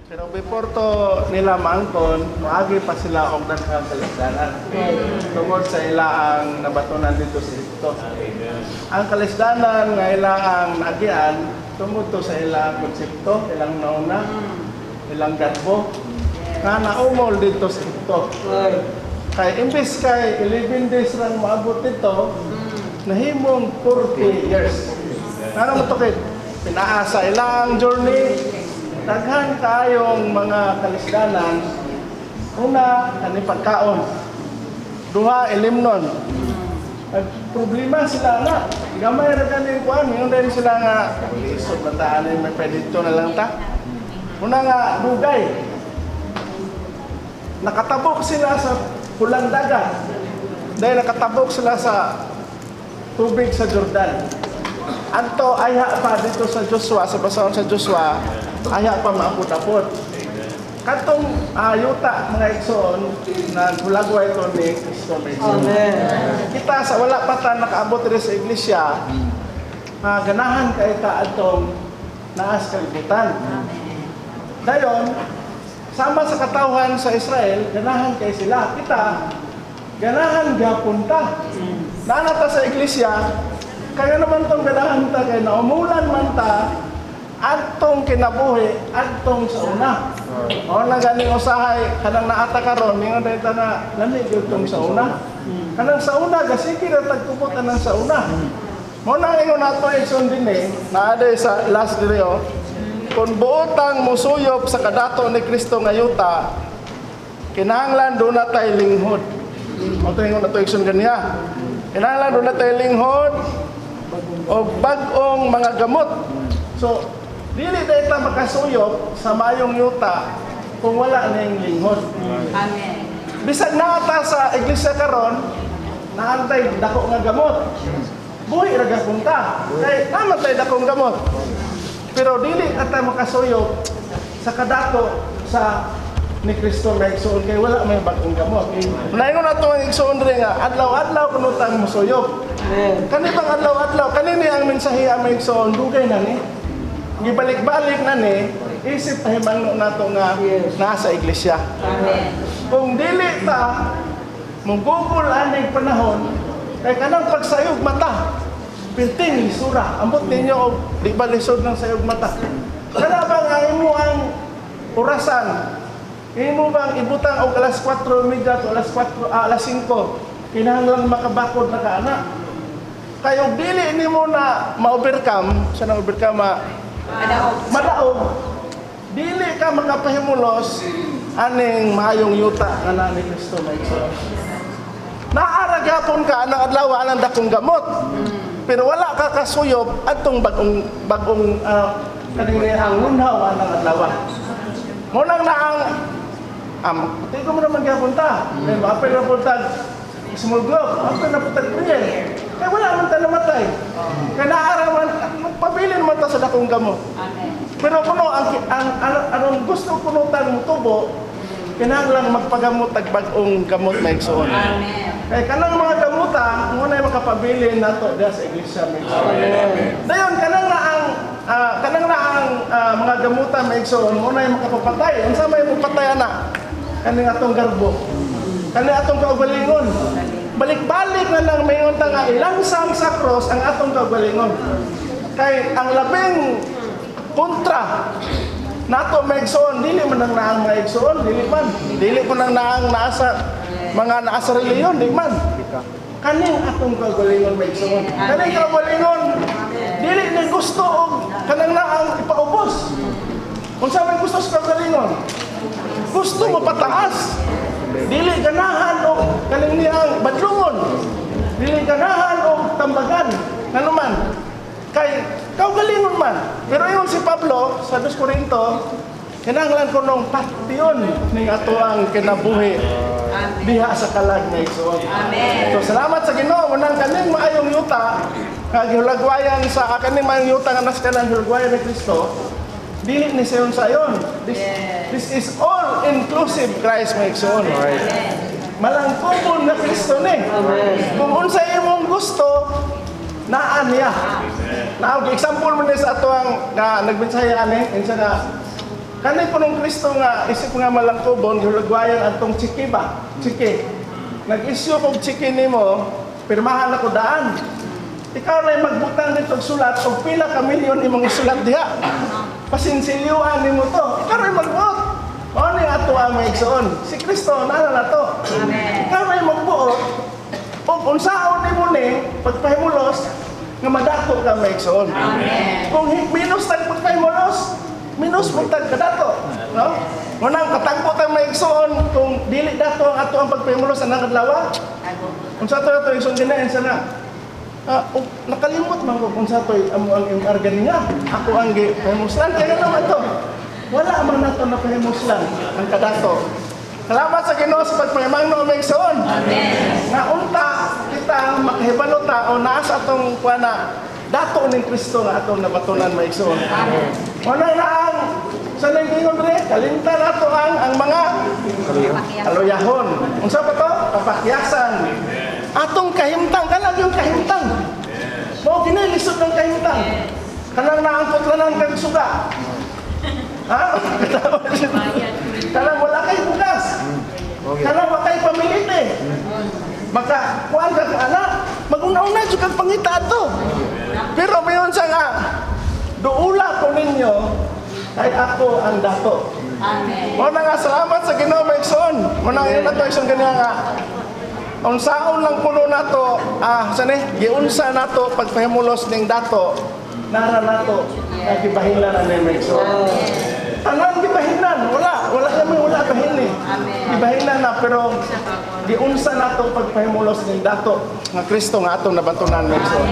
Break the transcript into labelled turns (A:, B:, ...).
A: Pero before to nila maangkon, maagi pa sila og daghang kalisdanan. Tungod sa ilaang nabatunan dito sa Egipto. Ang kalisdanan nga ilaang naagian tungod to sa ilang konsepto, ilang nauna, ilang garbo, nga naumol dito sa Egipto. Kay imbes kay 11 days lang maabot dito, nahimong 40 years. Ano mo to kay pinaasa ilang journey, daghan kayong mga kalisdanan. Una, kani pagkaon. Duha, ilimnon. Problema sila na. Gamay na kanin kuan, yung din sila nga isod bataan may pedito na lang ta. Una nga dugay. Nakatabok sila sa pulang dagat. Dahil nakatabok sila sa tubig sa Jordan. Anto ayha pa dito sa Joshua, sa basahon sa Joshua, ayha pa maapod-apod. Katong yuta mga igsoon na gulagway ito ni Kristo. Amen. Kita sa wala pa ta nakaabot rin sa iglesia, ganahan kay ta atong naas kalibutan. Dayon, sama sa katawhan sa Israel, ganahan kay sila. Kita, ganahan gyapon ta. Nanata sa iglesia, kaya naman tong ganahan ta kay naumulan man ta, adtong kinabuhi, adtong sa una. O na ganing usahay, kanang naata karon, ningon dahil ta na, lamig yung sa una. Kanang sa una, gasigi na tagkuputan ng sa una. Muna ingon nato ikson din naaday sa last video, kung buotang musuyop sa kadato ni Kristo nga yuta, kinahanglan doon na tayo linghod. O ito ingon nato ikson ganiya. Kinahanglan doon na tayo linghod, o bagong mga gamot. So, dili dahil ta makasuyop sa mayong yuta kung wala na yung linghod.
B: Amen.
A: Bisag naata sa iglesia karon, naantay dako nga gamot. Buhi ra gapon ta. Kay namatay dakong gamot. Pero dili ata makasuyop sa kadato sa ni Kristo nga igsoon kay wala may bagong gamot. Naingon nato ang igsoon rin nga adlaw-adlaw kuno tang musuyop. Kani bang adlaw-adlaw kanini ang mensahe ang igsoon dugay na ni. Gibalik-balik na ni, isip pahimangno nato nga nasa iglesia.
B: Amen.
A: Kung dili ta, mugugol anay panahon, kay kanang pagsayog mata, pilting lisura, ambot ninyo og di ba lisod ng sayog mata. Kana bang ang imo ang orasan? Imo bang ibutang og alas 4:30 o alas 5, kinahanglan makabakod na kaana. Kayo dili nimo na ma-overcome, sa na overcome madaog, dili ka makapahimulos aning mahayong yuta nga na ni Kristo na igsoon. Naaragapon ka anang adlaw anang dakong gamot. Pero wala ka kasuyop atong bagong kanini ang lunhaw anang adlaw. Mo nang naang pati ko mo naman gyapon ta. Kay apel na puntag small group, apel na puntag prayer. Kaya wala man ta namatay. Kaya naarawan, magpabilin man ta sa dakong gamot.
B: Amen.
A: Pero kuno anong gusto kuno tang mutubo, kinahanglan magpagamot tag bag-ong gamot na igsoon.
B: Amen.
A: Kaya kanang mga gamuta, muna ay makapabilin nato diha sa iglesia may igsoon. Dayon kanang na ang mga gamuta may igsoon, muna ay makapapatay. Unsa may mapatay ana? Kaning atong garbo. Kaning atong kaugalingon. Balik-balik na lang mayon ta nga ilangsam sa cross ang atong kaugalingon. Kay ang labing kontra nato maigsoon, dili man nang naang maigsoon, dili ko nang naang naasa mga naasa reliyon, di man. Kaning atong kaugalingon maigsoon. Kaning kaugalingon, dili ni gusto og kanang naang ipaubos. Unsa may gusto sa kaugalingon? Gusto mo pataas. Dili ganahan og kaning niyang badlungon. Dili ganahan og tambagan. Ngano man? Kay kaugalingon man. Pero ingon si Pablo sa 2 Corinto, kinahanglan ko nung patyon ning ato ang kinabuhi diha sa kalag nga igsoon.
B: Amen.
A: So salamat sa Ginoo nang kaning maayong yuta kag hulagwayan sa kaning maayong yuta nga nas kanang hulagwayan ni Kristo. Dili ni sayon sayon. This is all inclusive Christ may igsoon. Malangkubon na Kristo ni. Kung unsa imong gusto, naan niya. Now, example mo sa ato ang nagmensahe ani, insa na Kanay po nung Kristo nga, isip nga malangkubon, gulagwayan atong tsiki ba? Tsiki. Nag-issue kong tsiki ni mo, pirmahan ako daan. Ikaw na magbutang dito sulat, o pila ka milyon imong isulat diha. Pasinsilyuan ni mo to. Ikaw na magbuot. O ni ato ang maigsoon. Si Kristo, nana na to. Ikaw na magbuot. O unsaon ni mo ni, pagpahimulos, nga madako ka maigsoon. Kung minus tag pagpahimulos, minus mo tag kadato. No? Munang katagpo tag maigsoon, kung dili dato ang ato ang pagpahimulos sa nakadlawa, kung sa to igsoon ginain sana. Nakalimot man ko kung sa to amo ang imong argan niya. Ako ang pahimuslan. Kaya naman to. Wala man nato na pahimuslan ang kadato. Salamat sa Ginoo sa pagpahimangno maigsoon. Amen. Nga unta kita makahibalo ta o naa sa atong kuana dato ning Kristo nga atong nabatunan maigsoon. Amen. Wala na ang sa nanggingon re kalimta nato ang mga kaluyahon. Unsa pa to? Kapakyasan. Atong kahimtang kanang yung kahimtang. Mo ginilisod ng kahimtang. Kanang naangkot lanan kag suga. Ha? Kanang wala kay bugas. Kanang wala kay pamilite. Maka kuan ka anak, maguna-una jud kag pangita ato. Pero mayon sa nga duula ko ninyo kay ako ang dato. Amen. Mo na nga salamat sa Ginoo maigsoon. Mo na ina to isang kaniya nga unsaon lang puno nato giunsa nato pagpahimulos ning dato nara nato gibahinlan na ning maigsoon. Tanan gibahinlan wala kami wala bahinli. Gibahinlan na pero giunsa nato pagpahimulos ning dato nga Kristo nga atong nabatunan maigsoon.